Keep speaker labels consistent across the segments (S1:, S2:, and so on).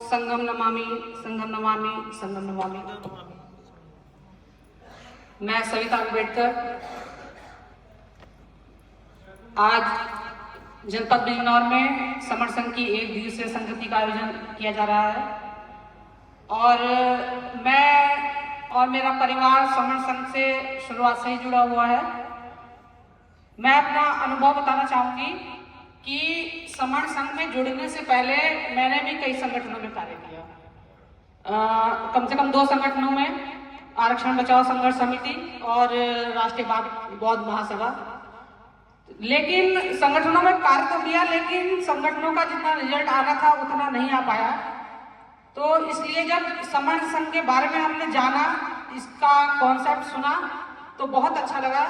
S1: संगम नमामि संगम नमामि संगम नमामि। मैं सविता अम्बेडकर आज जनपद बिजनौर में समण संघ की एक दिवसीय संगति का आयोजन किया जा रहा है और मैं और मेरा परिवार समण संघ से शुरुआत से ही जुड़ा हुआ है। मैं अपना अनुभव बताना चाहूंगी कि समण संघ में जुड़ने से पहले मैंने भी कई संगठनों में कार्य किया। कम से कम 2 संगठनों में, आरक्षण बचाओ संघर्ष समिति और राष्ट्रीय बौद्ध महासभा। लेकिन संगठनों में कार्य तो किया, लेकिन संगठनों का जितना रिजल्ट आना था उतना नहीं आ पाया। तो इसलिए जब समण संघ के बारे में हमने जाना, इसका कॉन्सेप्ट सुना तो बहुत अच्छा लगा।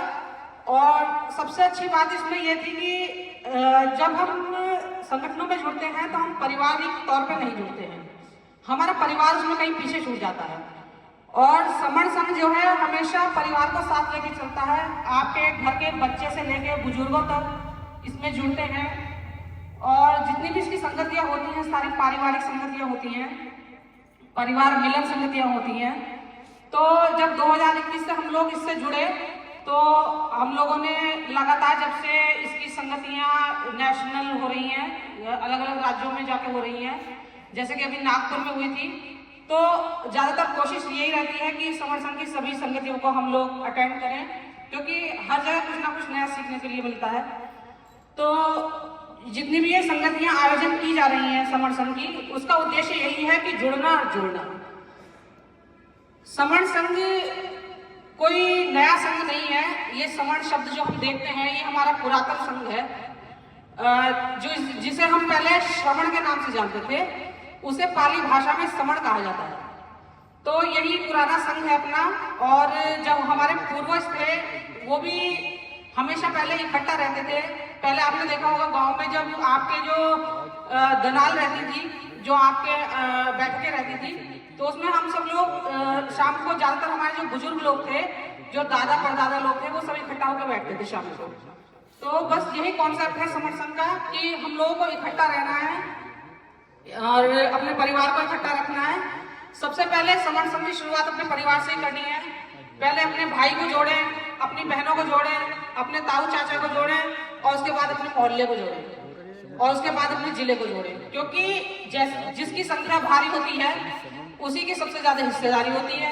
S1: और सबसे अच्छी बात इसमें यह थी कि जब हम संगठनों में जुड़ते हैं तो हम पारिवारिक तौर पे नहीं जुड़ते हैं, हमारा परिवार उसमें कहीं पीछे छूट जाता है। और समण संघ जो है हमेशा परिवार को साथ लेके चलता है। आपके घर के बच्चे से लेके बुजुर्गों तक इसमें जुड़ते हैं और जितनी भी इसकी संगतियां होती हैं सारी पारिवारिक संगतियां होती हैं, परिवार मिलन संगतियां होती हैं। तो जब 2021 से हम लोग इससे जुड़े तो हम लोगों ने लगातार, जब से इसकी संगतियां नेशनल हो रही हैं, अलग अलग राज्यों में जाके हो रही हैं, जैसे कि अभी नागपुर में हुई थी, तो ज़्यादातर कोशिश यही रहती है कि समण संघ की सभी संगतियों को हम लोग अटेंड करें, क्योंकि हर जगह कुछ ना कुछ नया सीखने के लिए मिलता है। तो जितनी भी ये संगतियां आयोजन की जा रही हैं समण संघ की, उसका उद्देश्य यही है कि जुड़ना और जुड़ना। समण संघ कोई नया संघ नहीं है। ये समण शब्द जो हम देखते हैं ये हमारा पुरातन संघ है, जिसे हम पहले श्रवण के नाम से जानते थे, उसे पाली भाषा में समण कहा जाता है। तो यही पुराना संघ है अपना। और जब हमारे पूर्वज थे वो भी हमेशा पहले इकट्ठा रहते थे। पहले आपने देखा होगा गांव में जब आपके जो दनाल रहती थी, जो आपके बैठकें रहती थी, तो उसमें हम सब लोग शाम को, ज्यादातर हमारे जो बुजुर्ग लोग थे, जो दादा परदादा लोग थे, वो सब इकट्ठा होकर बैठते थे शाम को। तो बस यही कॉन्सेप्ट है समण संघ का कि हम लोगों को इकट्ठा रहना है और अपने परिवार को इकट्ठा रखना है। सबसे पहले समण संघ की शुरुआत अपने परिवार से ही करनी है। पहले अपने भाई को जोड़ें, अपनी बहनों को जोड़ें, अपने ताऊ चाचा को जोड़ें और उसके बाद अपने मोहल्ले को जोड़ें और उसके बाद अपने जिले को जोड़ें। क्योंकि जिसकी संख्या भारी होती है उसी की सबसे ज्यादा हिस्सेदारी होती है।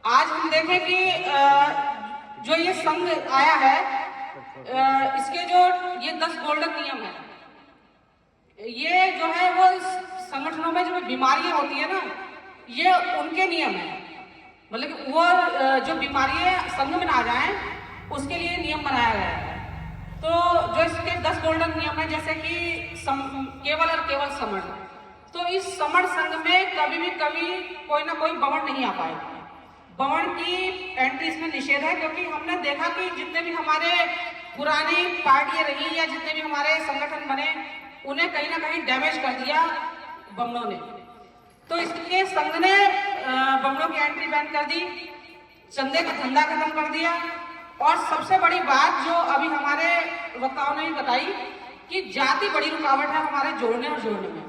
S1: आज हम देखें कि जो ये संघ आया है, इसके जो ये 10 गोल्डन नियम है, ये जो है वो संगठनों में जो बीमारियां होती है ना, ये उनके नियम है। मतलब कि वो जो बीमारियां संघ में ना जाएं उसके लिए नियम बनाया गया है। तो जो इसके 10 गोल्डन नियम है, जैसे कि केवल और केवल समण। तो इस समण संघ में कभी कोई ना कोई बमण नहीं आ पाएगा। बमण की एंट्री इसमें निषेध है, क्योंकि हमने देखा कि जितने भी हमारे पुरानी पार्टियां रही या जितने भी हमारे संगठन बने, उन्हें कहीं ना कहीं डैमेज कर दिया बमनों ने। तो इसलिए संघ ने बमनों की एंट्री बैन कर दी, चंदे का धंधा खत्म कर दिया। और सबसे बड़ी बात जो अभी हमारे वक्ताओं ने भी बताई कि जाति बड़ी रुकावट है हमारे जोड़ने और जोड़ने में,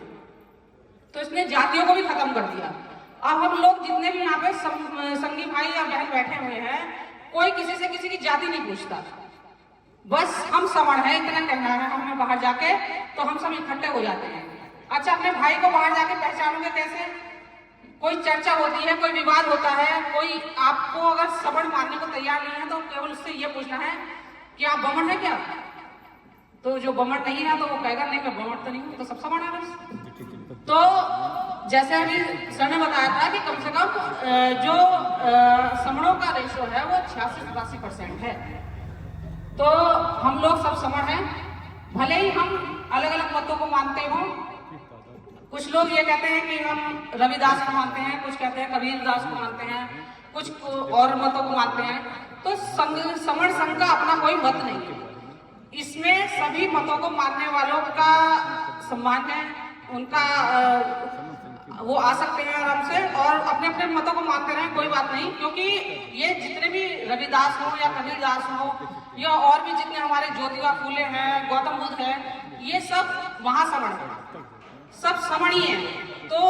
S1: तो इसने जातियों को भी खत्म कर दिया। अब हम लोग जितने भी यहाँ पे संगी भाई या बहन बैठे हुए हैं, कोई किसी से किसी की जाति नहीं पूछता, बस हम समण है इतना कहना है हमें बाहर जाके, तो हम सब इकट्ठे हो जाते हैं। अच्छा, अपने भाई को बाहर जाके पहचानोगे कैसे? कोई चर्चा होती है, कोई विवाद होता है, कोई आपको अगर समण मानने को तैयार नहीं है तो केवल उससे ये पूछना है कि आप बमण है क्या? तो जो बमण नहीं है तो वो कहेगा नहीं मैं बमण तो नहीं हूँ, तो सब समण है बस। तो जैसे अभी सर ने बताया था कि कम से कम जो समणों का रेशो है वो 86-87% है। तो हम लोग सब समण हैं, भले ही हम अलग अलग मतों को मानते हों। कुछ लोग ये कहते हैं कि हम रविदास को मानते हैं, कुछ कहते हैं कबीरदास को मानते हैं, कुछ और मतों को मानते हैं। तो समण संघ का अपना कोई मत नहीं है, इसमें सभी मतों को मानने वालों का सम्मान है। उनका वो आ सकते हैं आराम से और अपने अपने मतों को मानते रहें, कोई बात नहीं। क्योंकि ये जितने भी रविदास हो या कबीरदास हो या और भी जितने हमारे ज्योतिबा फूले हैं, गौतम बुद्ध हैं, ये सब महासमण हैं, सब समणीय हैं। तो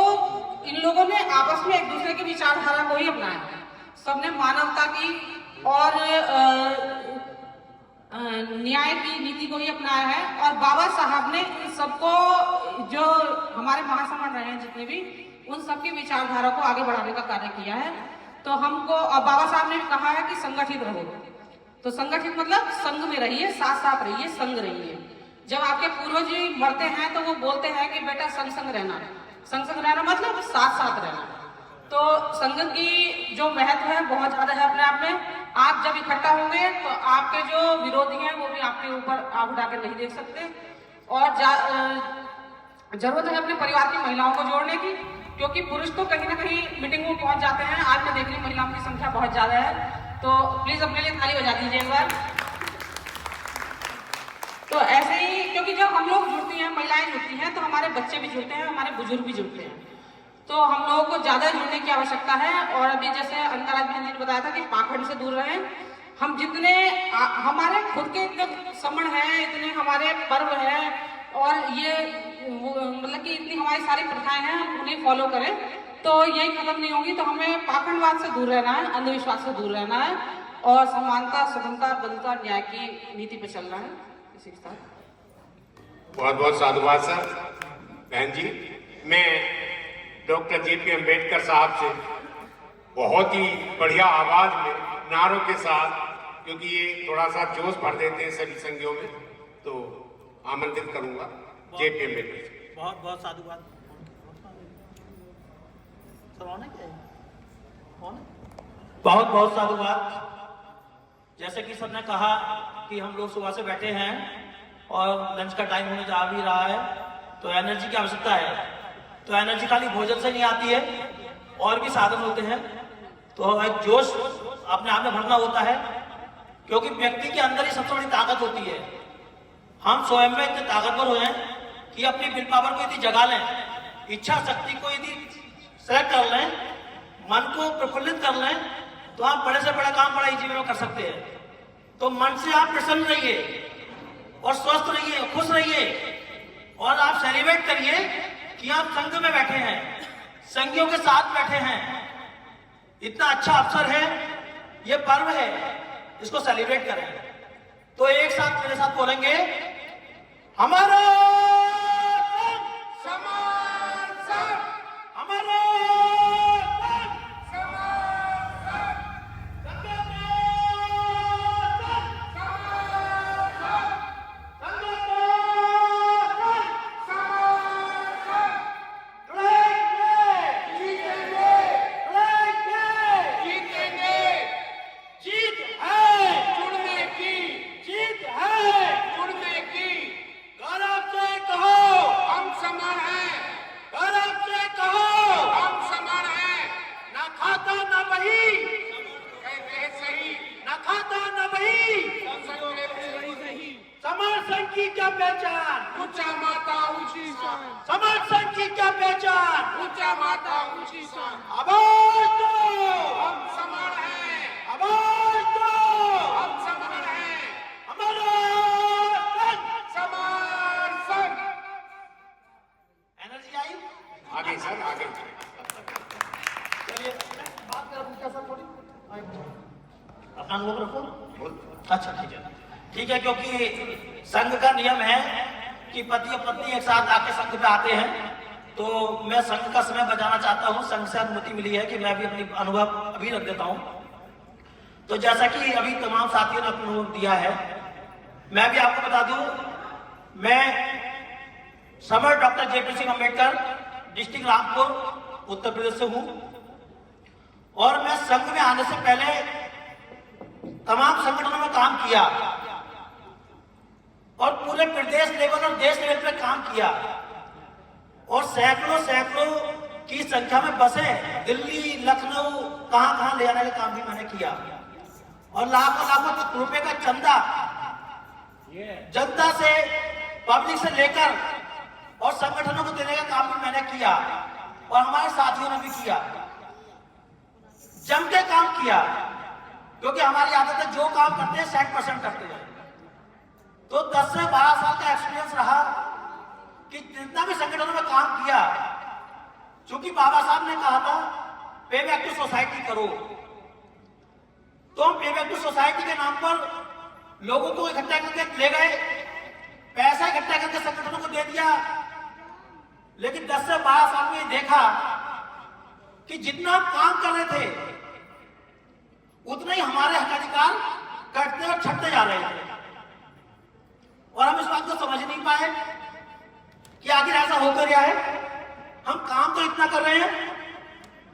S1: इन लोगों ने आपस में एक दूसरे की विचारधारा को ही अपनाया है। सबने मानवता की और न्याय की नीति को ही अपनाया है। और बाबा साहब ने इन सबको, जो हमारे महासमण रहे हैं जितने भी, उन सबकी विचारधारा को आगे बढ़ाने का कार्य किया है। तो हमको, अब बाबा साहब ने भी कहा है कि संगठित रहो, तो संगठित मतलब संघ में रहिए, साथ साथ रहिए, संग रहिए। जब आपके पूर्वज जी मरते हैं तो वो बोलते हैं कि बेटा संग संग रहना, संग संग रहना मतलब साथ साथ रहना। तो संघ की जो महत्व है बहुत ज्यादा है अपने आप में। आप जब इकट्ठा होंगे तो आपके जो विरोधी हैं वो भी आपके ऊपर आग उठा कर नहीं देख सकते। और जरूरत है अपने परिवार की महिलाओं को जोड़ने की, क्योंकि पुरुष तो कहीं ना कहीं मीटिंग में पहुंच जाते हैं। आज मैं देख रही महिलाओं की संख्या बहुत ज्यादा है, तो प्लीज अपने लिए ताली बजा दीजिए एक बार। तो ऐसे ही, क्योंकि जब हम लोग जुड़ती हैं, महिलाएं जुड़ती हैं, तो हमारे बच्चे भी जुड़ते हैं, हमारे बुजुर्ग भी जुड़ते हैं। तो हम लोगों को ज्यादा जुड़ने की आवश्यकता है। और अभी जैसे अंतराज बहन जी ने बताया था कि पाखंड से दूर रहें। हम जितने हमारे खुद के इतने समण हैं, इतने हमारे पर्व हैं, और ये मतलब कि इतनी हमारी सारी प्रथाएं हैं, हम उन्हें फॉलो करें तो यही खत्म नहीं होगी। तो हमें पाखंडवाद से दूर रहना है, अंधविश्वास से दूर रहना है, और समानता, स्वतंत्रता, बंधुता, न्याय की नीति पर चलना है। इसी के साथ
S2: बहुत बहुत साधुवाद सर। बहन जी, मैं डॉक्टर JP अम्बेडकर साहब से बहुत ही बढ़िया आवाज में, नारों के साथ, क्योंकि ये थोड़ा सा जोश भर देते हैं सभी संघियों में, तो आमंत्रित करूंगा JP अम्बेडकर।
S3: बहुत बहुत साधुवाद। बहुत बहुत साधुवाद। जैसे कि सबने कहा कि हम लोग सुबह से बैठे हैं और लंच का टाइम होने जा भी रहा है, तो एनर्जी की आवश्यकता है। तो एनर्जी खाली भोजन से नहीं आती है, और भी साधन होते हैं। तो एक जोश अपने आप में भरना होता है, क्योंकि व्यक्ति के अंदर ही सबसे बड़ी ताकत होती है। हम स्वयं में इतने ताकतवर हो हैं कि अपनी विल पावर को यदि जगा लें, इच्छा शक्ति को यदि सेलेक्ट कर लें, मन को प्रफुल्लित कर लें, तो आप बड़े से बड़ा काम बड़ा जीवन में कर सकते हैं। तो मन से आप प्रसन्न रहिए और स्वस्थ रहिए, खुश रहिए, और आप सेलिब्रेट करिए कि आप संघ में बैठे हैं, संघियों के साथ बैठे हैं। इतना अच्छा अवसर है, ये पर्व है, इसको सेलिब्रेट करें। तो एक साथ मेरे साथ बोलेंगे, हमारा
S2: समान संघ,
S3: हमारा क्या पहचान,
S2: ऊंचा माता ऊंची शान,
S3: समाज संघ की क्या पहचान,
S2: ऊंचा माता ऊंची शान।
S3: आवाज दो,
S2: हम समान हैं,
S3: आवाज दो,
S2: हम समान हैं,
S3: हमारा
S2: समान संघ।
S3: एनर्जी आई।
S2: आगे सर, आगे।
S3: चलिए बात कर पूछा सर थोड़ी अपना अनुभव रखो। अच्छा ठीक है, क्योंकि संघ का नियम है कि पति और पत्नी एक साथ आके संघ पे आते हैं, तो मैं संघ का समय बचाना चाहता हूं। संघ से अनुमति मिली है कि मैं भी अपनी अनुभव अभी रख देता हूं। तो जैसा कि अभी तमाम साथियों ने अपना अनुभव दिया है, मैं भी आपको बता दूं, मैं Samar doctor JP Singh Ambedkar, district Rampur, Uttar Pradesh से हूं। और मैं संघ में आने से पहले तमाम संगठनों में काम किया और पूरे प्रदेश लेवल और देश लेवल पे काम किया, और सैकड़ों की संख्या में बसें दिल्ली, लखनऊ, कहां ले जाने का काम भी मैंने किया, और लाखों रुपए का चंदा जनता से, पब्लिक से लेकर और संगठनों को देने का काम भी मैंने किया, और हमारे साथियों ने भी किया, जम के काम किया। क्योंकि हमारी आदत है जो काम करते हैं 60% करते हैं। तो 10 से 12 साल का एक्सपीरियंस रहा कि जितना भी संगठनों में काम किया, चूंकि बाबा साहब ने कहा था पे बैक टू सोसाइटी करो, तो हम पे बैक टू सोसाइटी के नाम पर लोगों को इकट्ठा करके ले गए, पैसा इकट्ठा करके संगठनों को दे दिया। लेकिन 10 से 12 साल में देखा कि जितना हम काम कर रहे थे उतना ही हमारे हकाधिकार कटते और छटते जा रहे थे, और हम इस बात को समझ नहीं पाए कि आखिर ऐसा हो कर क्या है। हम काम तो इतना कर रहे हैं,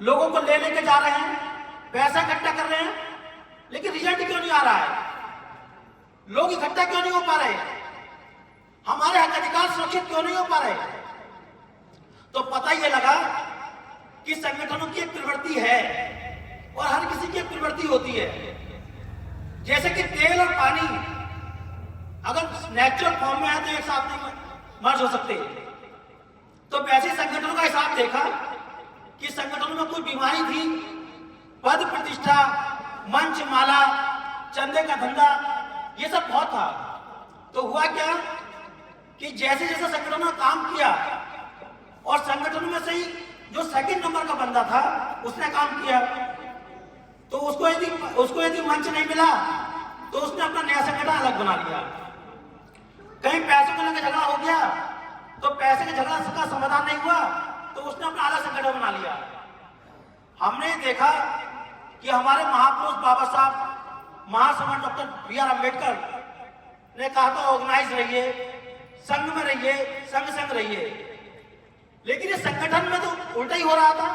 S3: लोगों को ले लेके जा रहे हैं, पैसा इकट्ठा कर रहे हैं, लेकिन रिजल्ट क्यों नहीं आ रहा है? लोग इकट्ठा क्यों नहीं हो पा रहे? हमारे हकाधिकार सुरक्षित क्यों नहीं हो पा रहे? तो पता ये लगा कि संगठनों की एक प्रवृत्ति है, और हर किसी की एक प्रवृत्ति होती है। जैसे कि तेल और पानी अगर नेचुरल फॉर्म में है तो एक साथ नहीं मर्ज हो सकते, तो वैसे संगठनों का हिसाब देखा कि संगठनों में कोई बीमारी थी, पद प्रतिष्ठा, मंच माला, चंदे का धंधा, ये सब बहुत था। तो हुआ क्या कि जैसे जैसे संगठनों ने काम किया और संगठनों में से ही जो सेकंड नंबर का बंदा था उसने काम किया, तो उसको यदि मंच नहीं मिला तो उसने अपना नया संगठन अलग बना लिया। कहीं पैसों को लेकर झगड़ा हो गया तो पैसे के झगड़ा का समाधान नहीं हुआ तो उसने अपना अलग संगठन बना लिया। हमने देखा कि हमारे महापुरुष बाबा साहब महासमाज डॉक्टर बी.आर. अम्बेडकर ने कहा था ऑर्गेनाइज रहिए, संघ में रहिए, संग रहिए, लेकिन ये संगठन में तो उल्टा ही हो रहा था।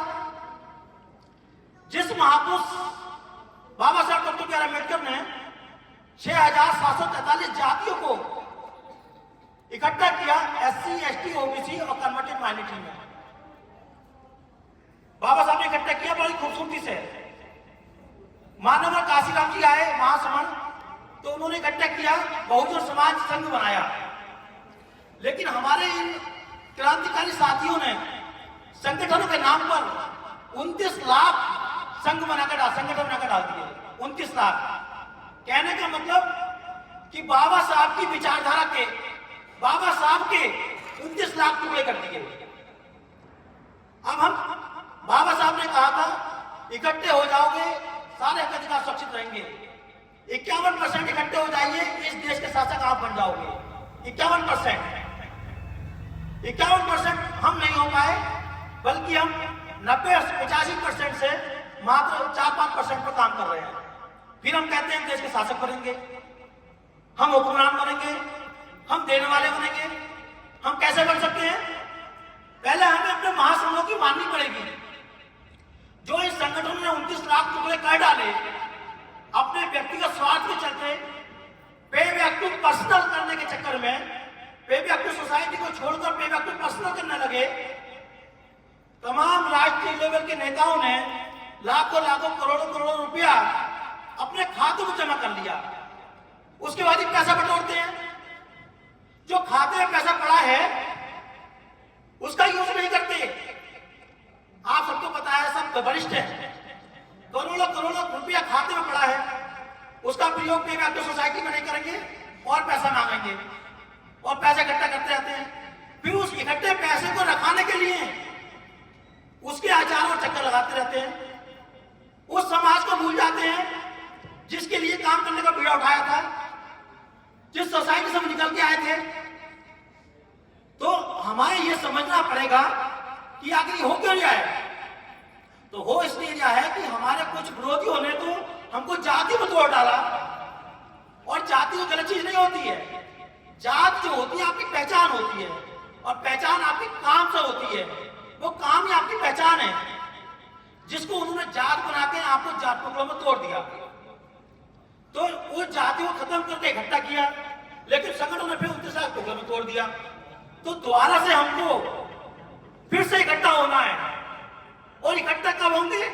S3: जिस महापुरुष बाबा साहब डॉक्टर बी.आर. अम्बेडकर ने 6,743 जातियों को इकट्ठा किया SC, ST, OBC और कन्वर्टेड माइनॉरिटी में, बाबा साहब ने इकट्ठा किया बड़ी खूबसूरती से। मानव काशीराम जी आए महासमण, तो उन्होंने इकट्ठा किया, बहुजन समाज संघ बनाया। लेकिन हमारे इन क्रांतिकारी साथियों ने संगठनों के नाम पर 29 लाख संघ संगठन बनाकर डाल दिए। 29 लाख कहने का मतलब कि बाबा साहब की विचारधारा के, बाबा साहब के 29 लाख टुकड़े कर दिए। अब हम, बाबा साहब ने कहा था इकट्ठे हो जाओगे सारे हकाधिकार सुरक्षित रहेंगे, 51% इकट्ठे हो जाइए इस देश के शासक आप बन जाओगे। 51% हम नहीं हो पाए, बल्कि हम 90-85% से मात्र 4-5% पर काम कर रहे हैं। फिर हम कहते हैं हम देश के शासक बनेंगे, हम हुक्मरान बनेंगे, हम देने वाले बनेंगे। हम कैसे बन सकते हैं? पहले हमें अपने महासंघों की माननी पड़ेगी। जो इस संगठन ने 29 लाख टुकड़े कर डाले अपने व्यक्तिगत स्वार्थ के चलते, पे बैक टू पर्सनल करने के चक्कर में, पे बैक टू सोसाइटी को छोड़कर पे बैक टू पर्सनल करने लगे। तमाम राष्ट्रीय लेवल के नेताओं ने लाखों करोड़ों रुपया अपने खातों में जमा कर लिया। उसके बाद ही पैसा बटोरते हैं। जो खाते में पैसा पड़ा है उसका यूज नहीं करते। आप सबको पता है, सब वरिष्ठ है, करोड़ों रुपया खाते में पड़ा है, उसका प्रयोग पे बैक टू सोसाइटी में नहीं करेंगे और पैसा मांगेंगे और पैसा इकट्ठा करते रहते हैं। फिर उस इकट्ठे पैसे को रखाने के लिए उसके हजारों चक्कर लगाते रहते हैं। उस समाज को भूल जाते हैं जिसके लिए काम करने का बीड़ा उठाया था, जिस सोसाइटी से हम निकल के आए थे। तो हमारे ये समझना पड़ेगा कि आखिर हो क्यों रहा है। तो हो इसलिए रहा है कि हमारे कुछ विरोधियों ने तो हमको जाति में तोड़ डाला, और जाति तो गलत चीज नहीं होती है। जात जो होती है आपकी पहचान होती है, और पहचान आपके काम से होती है। वो काम ही आपकी पहचान है, जिसको उन्होंने जात बना के आपको जात टुकड़ों में तोड़ दिया। तो वो जाति को खत्म करके इकट्ठा किया, लेकिन संगठनों ने फिर 29 लाख टुकड़ों में तोड़ दिया। तो दोबारा से हमको फिर से इकट्ठा होना है, और इकट्ठा कब होंगे?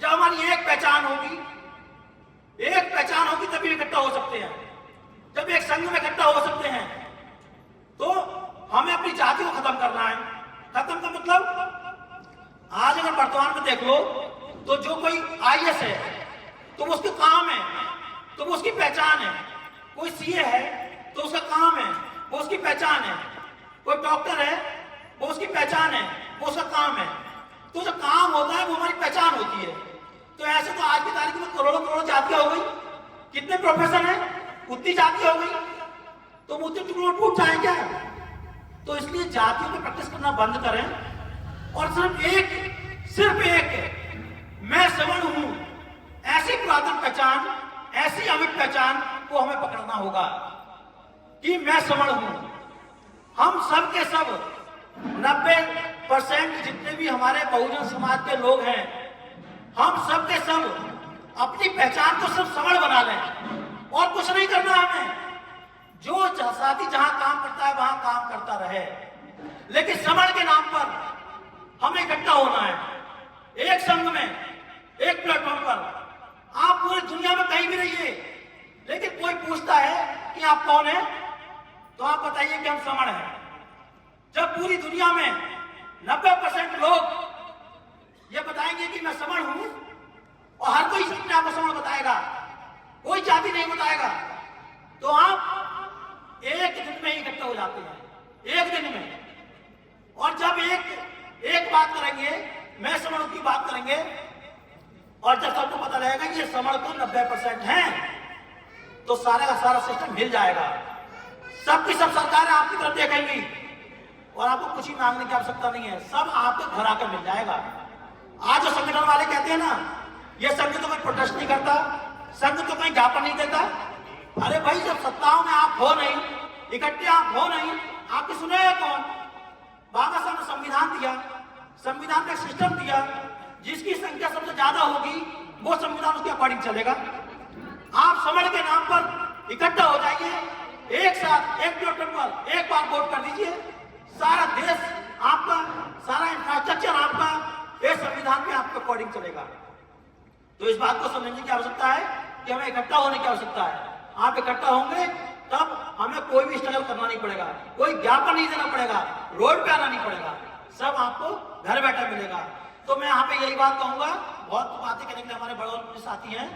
S3: जब हमारी एक पहचान होगी। एक पहचान होगी तभी इकट्ठा हो सकते हैं, जब एक संघ में इकट्ठा हो सकते हैं। तो हमें अपनी जाति को खत्म करना है। खत्म का मतलब, आज अगर वर्तमान में देख लो तो जो कोई IAS है तो वो उसका काम है, तो वो उसकी पहचान है। कोई CA है तो उसका काम है, वो उसकी पहचान है। कोई डॉक्टर है वो उसकी पहचान है, वो उसका काम है। तो जो काम होता है वो हमारी पहचान होती है। तो ऐसे तो आज की तारीख में करोड़ों करोड़ों जातियां हो गई, कितने प्रोफेशन है, उतनी जातियां हो गई, तो वो टुकड़ों टूट जाए क्या? तो इसलिए जातियों को प्रैक्टिस करना बंद करें और सिर्फ एक मैं सवर्ण हूं, ऐसी पुरातन पहचान, ऐसी अमिट पहचान को हमें पकड़ना होगा कि मैं सवर्ण हूं। हम सब के सब 90% जितने भी हमारे बहुजन समाज के लोग हैं, हम सब के सब अपनी पहचान को सिर्फ सवर्ण बना लें और कुछ नहीं करना हमें। जो साथी जहां काम करता है वहां काम करता रहे, लेकिन सवर्ण के नाम पर हमें इकट्ठा होना है, एक संघ में, एक प्लेटफॉर्म पर। आप पूरी दुनिया में कहीं भी रहिए, लेकिन कोई पूछता है कि आप कौन है, तो आप बताइए कि हम सवर्ण हैं। जब पूरी दुनिया में 90% लोग ये बताएंगे कि मैं सवर्ण हूं, और हर कोई अपने आप को सवर्ण बताएगा, कोई जाति नहीं बताएगा, तो आप एक दिन में ही इकट्ठा हो जाते हैं, एक दिन में। और जब एक बात करेंगे, मैं सवर्ण की बात करेंगे, और जब सबको पता लगेगा कि ये सवर्ण तो 90% हैं, तो सारा का सारा सिस्टम हिल जाएगा। सबकी सब सरकारें आपकी तरफ देखेंगी और आपको कुछ ही मांगने की आवश्यकता नहीं है, सब आपके घर आकर मिल जाएगा। आज जो संगठन वाले कहते हैं ना, ये संघ तो कोई प्रोटेस्ट नहीं करता, संघ तो कहीं ज्ञापन नहीं देता। अरे भाई, जब सत्ताओं में आप हो नहीं, इकट्ठे आप हो नहीं, आपकी सुनेगा कौन? बाबा साहब ने संविधान दिया, संविधान का सिस्टम दिया, जिसकी संख्या सबसे ज्यादा होगी वो संविधान उसके अकॉर्डिंग चलेगा। आप सवर्ण के नाम पर इकट्ठा हो जाइए, एक साथ एक प्लेटफॉर्म पर एक बार वोट कर दीजिए, सारा देश आपका, सारा इंफ्रास्ट्रक्चर आपका, ये संविधान में आपके अकॉर्डिंग चलेगा। तो इस बात को समझने की आवश्यकता है कि हमें इकट्ठा होने की आवश्यकता है। आप इकट्ठा होंगे तब हमें कोई भी स्ट्रगल करना नहीं पड़ेगा, कोई ज्ञापन नहीं देना पड़ेगा, रोड पे आना नहीं पड़ेगा, सब आपको घर बैठा मिलेगा। तो मैं यहाँ पे यही बात कहूंगा, बहुत बातें करने के लिए हमारे बड़े साथी हैं,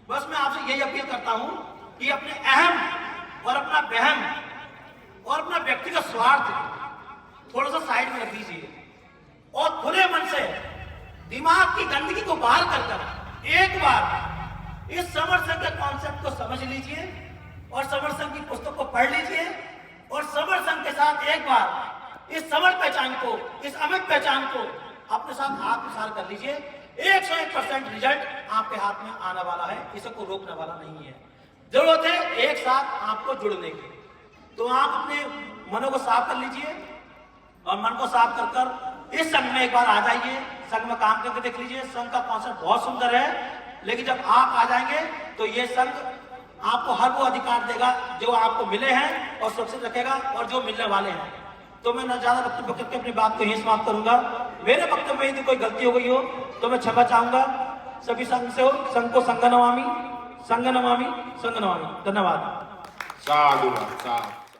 S3: बस मैं आपसे यही अपील करता हूं कि अपने अहम और अपना बहम और अपना व्यक्तिगत स्वार्थ थोड़ा सा साइड में रख दीजिए और खुले मन से दिमाग की गंदगी को बाहर कर एक बार इस सवर्ण संघ के कॉन्सेप्ट को समझ लीजिए और सवर्ण संघ की पुस्तक को पढ़ लीजिए और सवर्ण संघ के साथ एक बार इस सवर्ण पहचान को, इस अमिट पहचान को अपने साथ आत्मसात कर लीजिए। 101% रिजल्ट आपके हाथ में आने वाला है, इसको रोकने वाला नहीं है। जरूरत है एक साथ आपको जुड़ने की। तो आप अपने मनों को साफ कर लीजिए और मन को साफ कर कर इस संघ में एक बार आ जाइए, संघ में काम करके देख लीजिए। संघ का कॉन्सेप्ट बहुत सुंदर है, लेकिन जब आप आ जाएंगे तो ये संघ आपको हर वो अधिकार देगा जो आपको मिले हैं और सुरक्षित रखेगा और जो मिलने वाले हैं। तो मैं न ज्यादा वक्तव्य करके अपनी बात को यही समाप्त करूंगा। मेरे वक्तव्य में यदि कोई गलती हो गई हो तो मैं क्षमा चाहूंगा। सभी संघ से हो, संघ को संघ नमामि, संघ नमामि, संघ नमामि। धन्यवाद।
S2: साधु साधु।